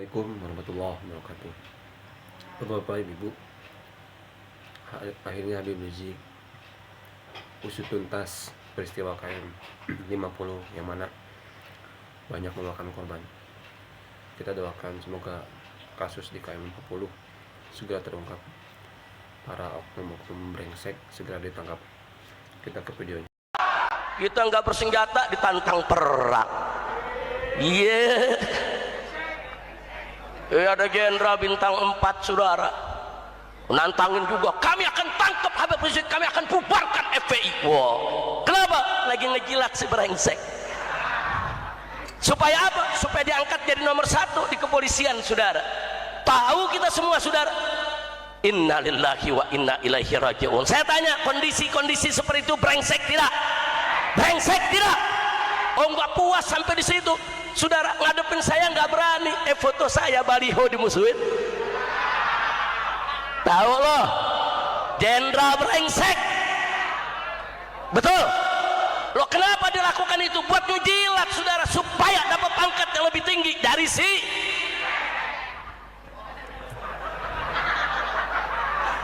Assalamualaikum warahmatullahi wabarakatuh. Bapak Ibu, akhirnya Habib Rizik usut tuntas peristiwa KM 50 yang mana banyak memakan korban. Kita doakan semoga kasus di KM 50 segera terungkap, para oknum-oknum brengsek segera ditangkap. Kita ke videonya. Kita nggak bersenjata ditantang perang. Ada jenderal bintang 4 saudara nantangin juga, kami akan tangkap Habib Rizik, kami akan bubarkan FPI. Wow. Kenapa? Lagi ngejilat si brengsek. Supaya apa? Supaya diangkat jadi nomor 1 di kepolisian, saudara. Tahu kita semua, saudara, inna lillahi wa inna ilaihi raji'un. Saya tanya, kondisi-kondisi seperti itu brengsek tidak? Brengsek tidak? Oh, nggak puas sampai di situ, saudara, ngadepin saya nggak berani. Foto saya baliho dimusuhin. Tahu loh, jenderal brengsek. Betul. Loh, kenapa dilakukan itu? Buat ngejilat, saudara, supaya dapat pangkat yang lebih tinggi dari si.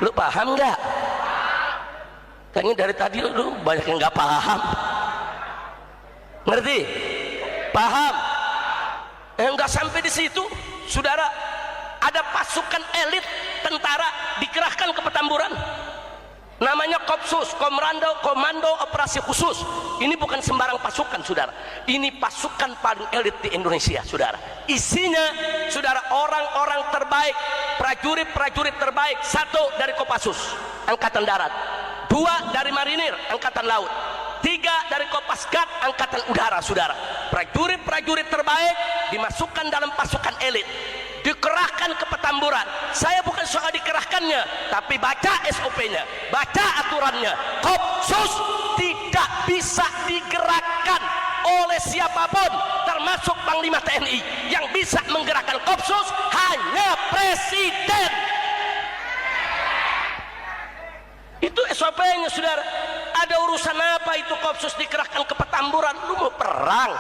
Lu paham nggak? Kayaknya dari tadi lu banyak yang nggak paham. Ngerti? Paham? Nggak sampai di situ, saudara. Ada pasukan elit tentara dikerahkan ke Petamburan. Namanya Kopsus, Komando Operasi Khusus. Ini bukan sembarang pasukan, saudara. Ini pasukan paling elit di Indonesia, saudara. Isinya, saudara, orang-orang terbaik, prajurit-prajurit terbaik. 1 dari Kopassus, Angkatan Darat. 2 dari Marinir, Angkatan Laut. 3 dari Kopasgat, Angkatan Udara, saudara. Prajurit-prajurit terbaik dimasukkan dalam pasukan elit, dikerahkan ke Petamburan. Saya bukan soal dikerahkannya, tapi baca SOP-nya, baca aturannya. Kopsus tidak bisa digerakkan oleh siapapun, termasuk Panglima TNI. Yang bisa menggerakkan Kopsus hanya Presiden. Itu SOP-nya, saudara. Ada urusan apa itu Kopsus dikerahkan ke Petamburan? Lu mau perang?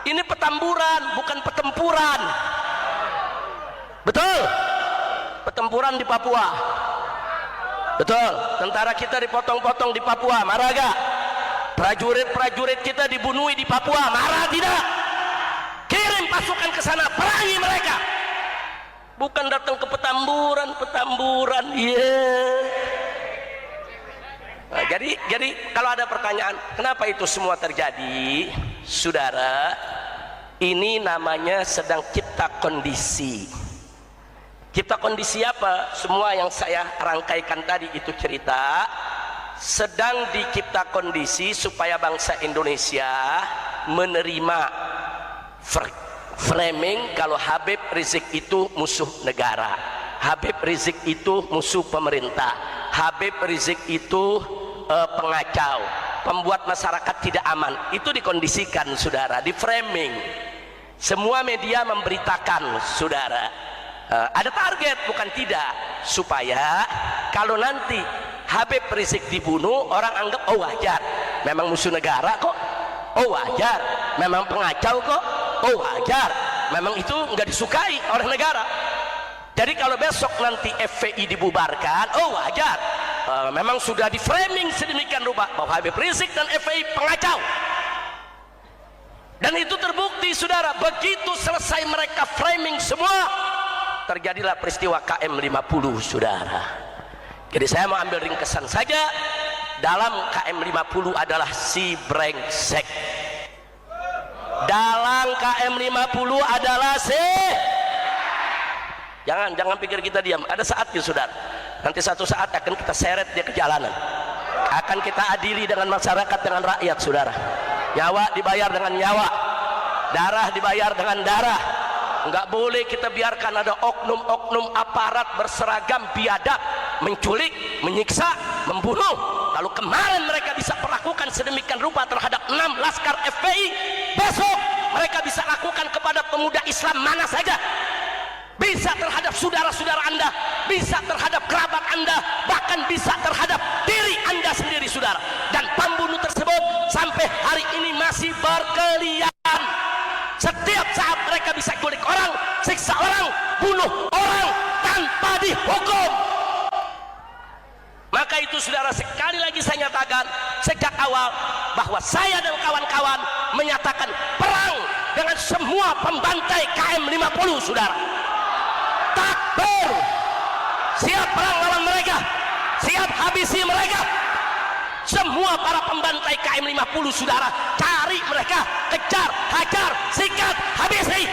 Ini Petamburan, bukan pertempuran. Betul? Pertempuran di Papua. Betul? Tentara kita dipotong-potong di Papua, marah gak? Prajurit-prajurit kita dibunuh di Papua, marah tidak? Kirim pasukan ke sana, perangi mereka. Bukan datang ke Petamburan. Nah, jadi kalau ada pertanyaan kenapa itu semua terjadi, saudara, ini namanya sedang cipta kondisi. Cipta kondisi apa? Semua yang saya rangkaikan tadi itu cerita sedang dicipta kondisi supaya bangsa Indonesia menerima framing kalau Habib Rizik itu musuh negara, Habib Rizik itu musuh pemerintah, Habib Rizik itu pengacau, pembuat masyarakat tidak aman. Itu dikondisikan, saudara, di framing. Semua media memberitakan, saudara, ada target, bukan tidak, supaya kalau nanti Habib Rizik dibunuh, orang anggap oh wajar, memang musuh negara kok, oh wajar, memang pengacau kok, oh wajar, memang itu nggak disukai oleh negara. Jadi kalau besok nanti FPI dibubarkan, oh wajar, memang sudah di framing sedemikian rupa bahwa Habib Rizik dan FPI pengacau. Dan itu terbukti, saudara. Begitu selesai mereka framing semua, terjadilah peristiwa KM 50, saudara. Jadi saya mau ambil ringkesan saja. Dalam KM 50 adalah si brengsek. Dalam KM 50 adalah si. Jangan pikir kita diam. Ada saatnya, saudara. Nanti satu saat akan kita seret dia ke jalanan. Akan kita adili dengan masyarakat, dengan rakyat, saudara. Nyawa dibayar dengan nyawa, darah dibayar dengan darah. Enggak boleh kita biarkan ada oknum-oknum aparat berseragam biadab menculik, menyiksa, membunuh. Lalu kemarin mereka bisa perlakukan sedemikian rupa terhadap 6 laskar FPI, besok mereka bisa lakukan kepada pemuda Islam mana saja. Bisa terhadap saudara-saudara Anda, bisa terhadap kerabat Anda, bahkan bisa terhadap diri Anda sendiri, saudara. Dan pembunuh tersebut sampai hari ini masih berkeliaran. Setiap saat mereka bisa culik orang, siksa orang, orang, bunuh orang tanpa dihukum. Maka itu saudara, sekali lagi saya nyatakan sejak awal bahwa saya dan kawan-kawan menyatakan perang dengan semua pembantai KM 50, saudara. Takbir, siap perang lawan mereka, siap habisi mereka. Semua para pembantai KM 50, saudara, cari mereka, kejar, hajar, sikat, habisi.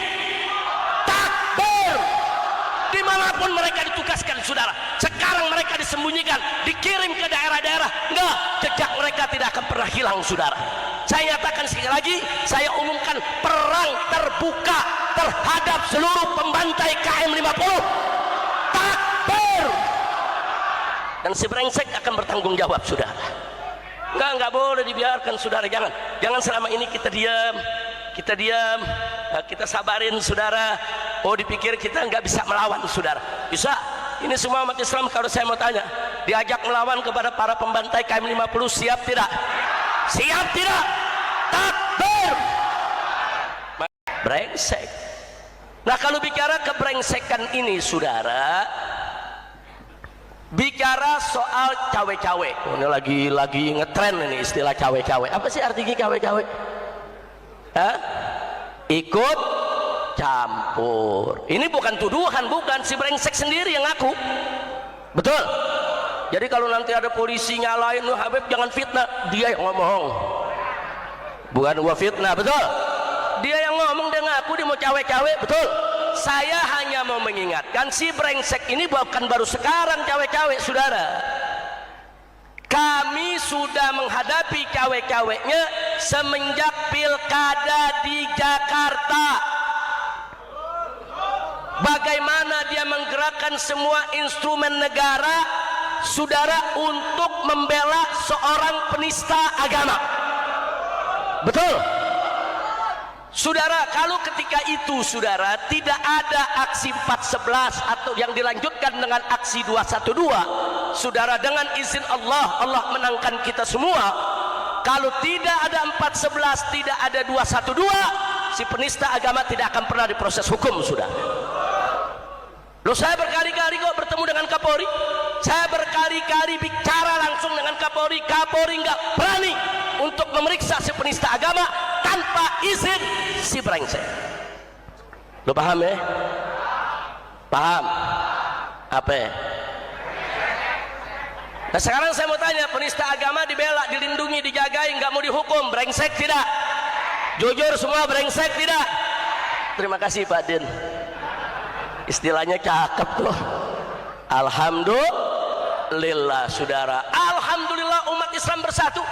Takbir, dimanapun mereka ditugaskan, saudara. Sekarang mereka disembunyikan, dikirim ke daerah-daerah. Enggak, jejak mereka tidak akan pernah hilang, saudara. Saya nyatakan sekali lagi, saya umumkan perang terbuka terhadap seluruh pembantai KM 50. Takbir. Dan si brengsek akan bertanggung jawab, saudara. Enggak boleh dibiarkan, saudara. Jangan selama ini kita diam, kita sabarin, saudara. Oh, dipikir kita nggak bisa melawan, saudara. Bisa. Ini semua umat Islam, kalau saya mau tanya, diajak melawan kepada para pembantai KM 50, siap tidak? Siap tidak? Takbir. Brengsek. Nah, kalau bicara kebrengsekan ini, saudara, bicara soal cawe-cawe. Oh, ini lagi ngetren ini istilah cawe-cawe. Apa sih artinya cawe-cawe? Hah? Ikut campur. Ini bukan tuduhan, bukan, si brengsek sendiri yang ngaku. Betul. Jadi kalau nanti ada polisi nyalain, Habib jangan fitnah, dia yang ngomong. Bukan gua fitnah, betul. Dia yang ngomong, dia ngaku dia mau cawe-cawe, betul. Saya hanya mau mengingatkan si brengsek ini bukan baru sekarang cawe-cawe, saudara. Kami sudah menghadapi cawe-cawenya semenjak pilkada di Jakarta. Bagaimana dia menggerakkan semua instrumen negara, saudara, untuk membela seorang penista agama. Betul. Saudara, kalau ketika itu, saudara, tidak ada aksi 411 atau yang dilanjutkan dengan aksi 212, saudara, dengan izin Allah, Allah menangkan kita semua. Kalau tidak ada 411, tidak ada 212, si penista agama tidak akan pernah diproses hukum, saudara. Loh, saya berkali-kali kok bertemu dengan Kapolri, saya berkali-kali bicara langsung dengan Kapolri. Kapolri nggak berani untuk memeriksa si penista agama tanpa izin si brengsek. Lo paham ya? Paham? Apa ya? Nah, sekarang saya mau tanya, penista agama dibela, dilindungi, dijagai, nggak mau dihukum, brengsek tidak? Jujur semua, brengsek tidak? Terima kasih Pak Din, istilahnya cakep tuh. Alhamdulillah, saudara, alhamdulillah umat Islam bersatu.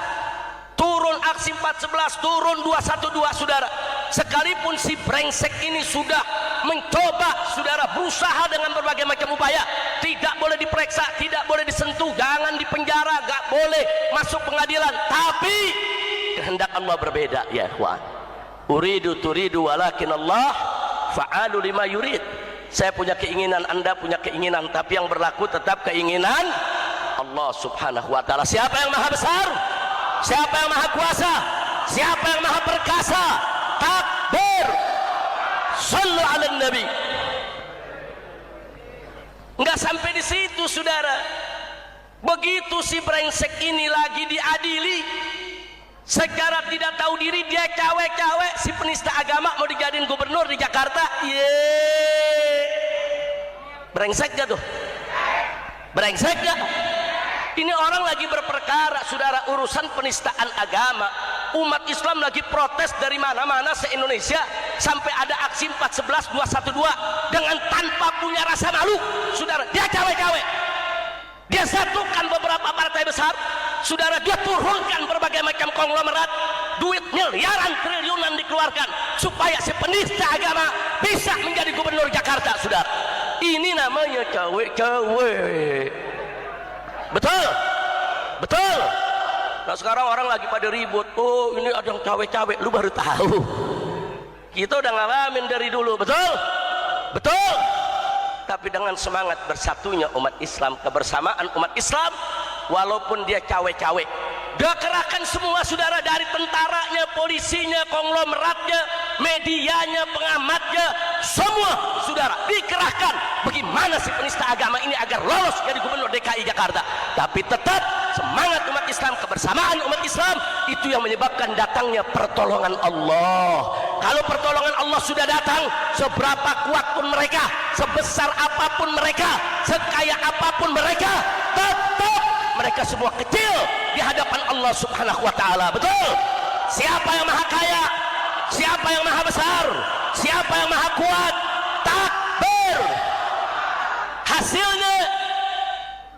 Turun aksi 411, turun 212, saudara. Sekalipun si brengsek ini sudah mencoba, saudara, berusaha dengan berbagai macam upaya, tidak boleh diperiksa, tidak boleh disentuh, jangan dipenjara, gak boleh masuk pengadilan. Tapi kehendak Allah berbeda, ya ikhwan. Uridu turidu walakin Allah fa'alu lima yurid. Saya punya keinginan, Anda punya keinginan, tapi yang berlaku tetap keinginan Allah subhanahu wa ta'ala. Siapa yang maha besar? Siapa yang maha kuasa? Siapa yang maha perkasa? Takbir. Sallu ala nabi. Enggak sampai di situ, saudara. Begitu si brengsek ini lagi diadili, secara tidak tahu diri dia cawe-cawe, si penista agama mau dijadiin gubernur di Jakarta. Yeay. Brengsek gak tuh? Brengsek gak? Ini orang lagi berperkara, saudara, urusan penistaan agama. Umat Islam lagi protes dari mana-mana se-Indonesia, sampai ada aksi 411, 212 dengan tanpa punya rasa malu, saudara. Dia cawe-cawe, dia satukan beberapa partai besar, saudara. Dia turunkan berbagai macam konglomerat, duit miliaran triliunan dikeluarkan supaya si penista agama bisa menjadi gubernur Jakarta, saudara. Ini namanya cawe-cawe. Betul, betul. Nah, sekarang orang lagi pada ribut, oh ini ada yang cawe-cawe, lu baru tahu. Kita udah ngalamin dari dulu, betul, betul. Tapi dengan semangat bersatunya umat Islam, kebersamaan umat Islam, walaupun dia cawe-cawe, dia kerahkan semua, saudara, dari tentaranya, polisinya, konglomeratnya, medianya, pengamatnya, semua saudara dikerahkan. Bagaimana si penista agama ini agar lolos jadi gubernur DKI Jakarta? Tapi tetap semangat umat Islam, kebersamaan umat Islam, itu yang menyebabkan datangnya pertolongan Allah. Kalau pertolongan Allah sudah datang, seberapa kuat pun mereka, sebesar apapun mereka, sekaya apapun mereka, tetap mereka semua kecil di hadapan Allah Subhanahu wa taala. Betul? Siapa yang maha kaya? Siapa yang maha besar? Siapa yang maha kuat? Takbir. Hasilnya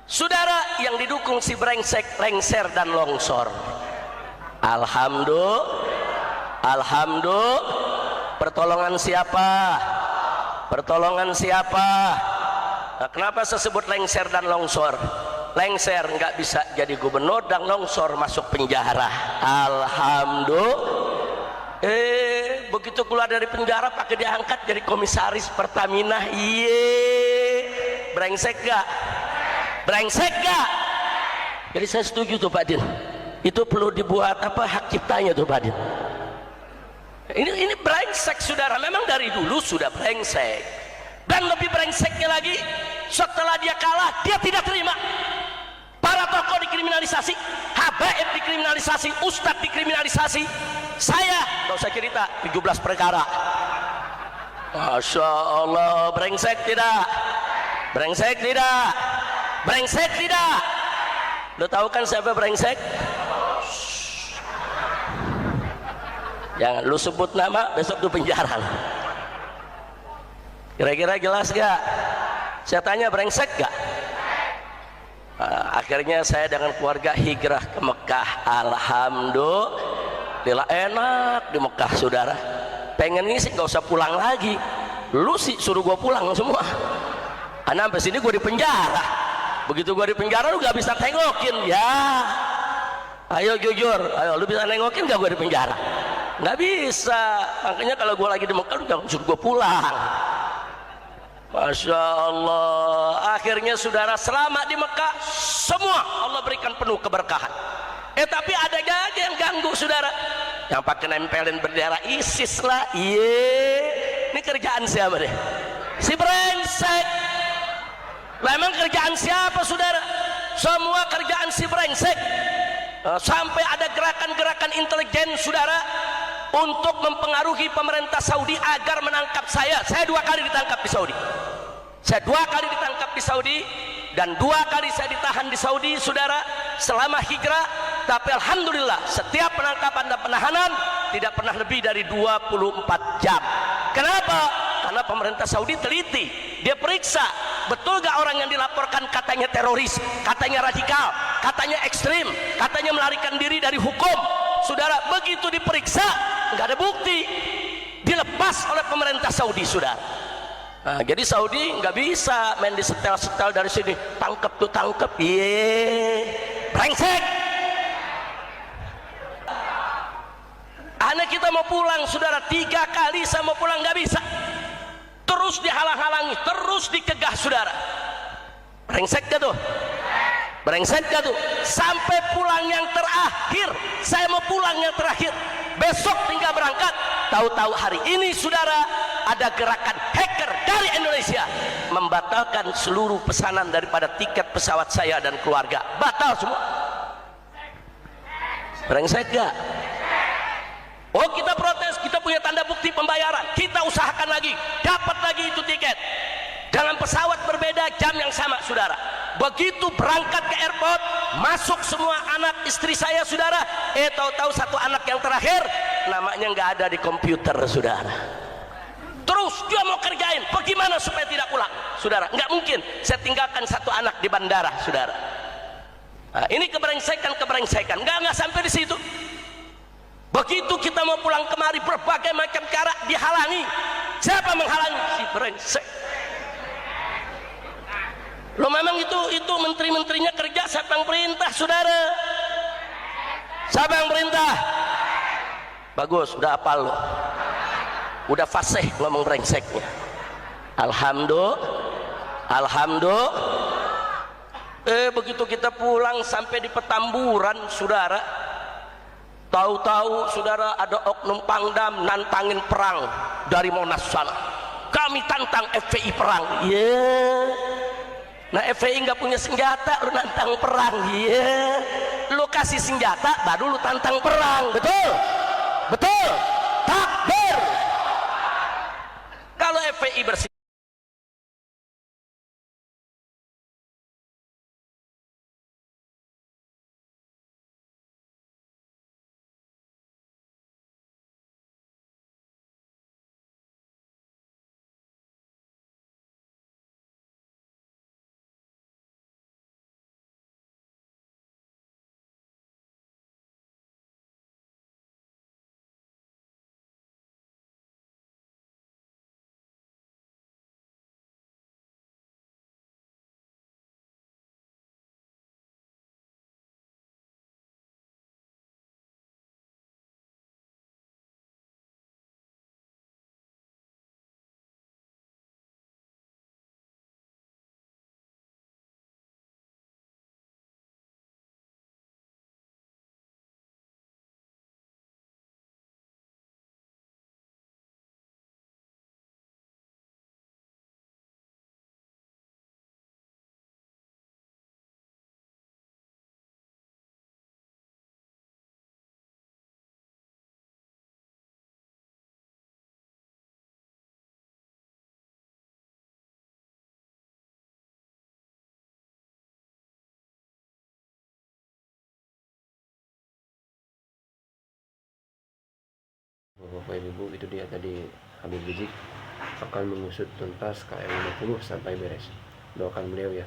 saudara yang didukung si brengsek, lengser dan longsor. Alhamdulillah. Pertolongan siapa? Pertolongan siapa? Nah, kenapa saya sebut lengser dan longsor? Lengser nggak bisa jadi gubernur dan longsor masuk penjara. Alhamdulillah. Begitu keluar dari penjara pakai diangkat jadi komisaris Pertamina. Brengsek gak? Brengsek gak? Jadi saya setuju tuh Pak Din. Itu perlu dibuat apa, hak ciptanya tuh Pak Din. Ini brengsek saudara, memang dari dulu sudah brengsek. Dan lebih brengseknya lagi, setelah dia kalah, dia tidak terima. Para tokoh dikriminalisasi, habaib dikriminalisasi, ustadz dikriminalisasi. Saya, gak usah cerita, 17 perkara. Masya Allah, brengsek tidak? Brengsek tidak? Brengsek tidak? Lo tahu kan siapa brengsek? Jangan lu sebut nama, besok tuh penjara. Kira-kira jelas gak? Saya tanya, brengsek gak? Akhirnya saya dengan keluarga hijrah ke Mekah. Alhamdulillah, enak di Mekah saudara. Pengen ini sih gak usah pulang lagi. Lu sih suruh gua pulang semua. Karena sampai sini gua di penjara. Begitu gua di penjara lu gak bisa tengokin ya. Ayo jujur, ayo lu bisa nengokin gak gua di penjara? Nggak bisa. Makanya kalau gua lagi di Mekah lu jangan suruh gua pulang. Masya Allah. Akhirnya saudara selamat di Mekah, semua Allah berikan penuh keberkahan. Tapi ada aja yang ganggu saudara, yang pakai nempelin bendera ISIS lah. Ini kerjaan siapa deh? Si brengsek. Memang kerjaan siapa saudara? Semua kerjaan si brengsek. Sampai ada gerakan-gerakan intelijen saudara untuk mempengaruhi pemerintah Saudi agar menangkap saya. Saya 2 kali ditangkap di Saudi. Saya 2 kali ditangkap di Saudi dan 2 kali saya ditahan di Saudi saudara selama hijrah. Tapi alhamdulillah setiap penangkapan dan penahanan tidak pernah lebih dari 24 jam. Kenapa? Karena pemerintah Saudi teliti. Dia periksa betul gak orang yang dilaporkan katanya teroris, katanya radikal, katanya ekstrim, katanya melarikan diri dari hukum. Saudara, begitu diperiksa nggak ada bukti, dilepas oleh pemerintah Saudi saudara. Nah, jadi Saudi nggak bisa main di setel-setel dari sini, tangkep tuh tangkep, brengsek. Anak kita mau pulang saudara, 3 kali saya mau pulang nggak bisa, terus dihalang-halangi, terus dicegah saudara. Brengsek gak tuh? Brengsek gak tuh? Sampai pulang yang terakhir, saya mau pulang yang terakhir, besok tinggal berangkat. Tahu-tahu hari ini saudara ada gerakan hacker dari Indonesia membatalkan seluruh pesanan daripada tiket pesawat saya dan keluarga, batal semua. Brengsek gak? Oh kita protes, kita punya tanda bukti pembayaran, kita usahakan lagi, dapat lagi itu tiket dengan pesawat berbeda, jam yang sama saudara. Begitu berangkat ke airport, masuk semua anak istri saya saudara, tahu-tahu satu anak yang terakhir namanya nggak ada di komputer saudara. Terus dia mau kerjain, bagaimana supaya tidak pulang saudara? Nggak mungkin saya tinggalkan satu anak di bandara saudara. Nah, ini kebrengsekan, nggak sampai di situ. Begitu kita mau pulang kemari, berbagai macam cara dihalangi. Siapa menghalangi? Si brengsek. Lo memang itu menteri-menterinya kerja, siapa yang perintah saudara? Siapa yang perintah? Bagus, udah hafal lo, udah fasih ngomong brengseknya. Alhamdulillah. Begitu kita pulang sampai di Petamburan saudara, tahu-tahu saudara ada oknum Pangdam nantangin perang dari Monas sana. kami tantang FPI perang. Nah FPI nggak punya senjata, lu nantang perang. Lu kasih senjata baru lu tantang perang. Betul, betul, takbir. Kalau FPI bersih Bapak Ibu, itu dia tadi Habib Rizik akan mengusut tuntas KM 50 sampai beres. Doakan beliau ya.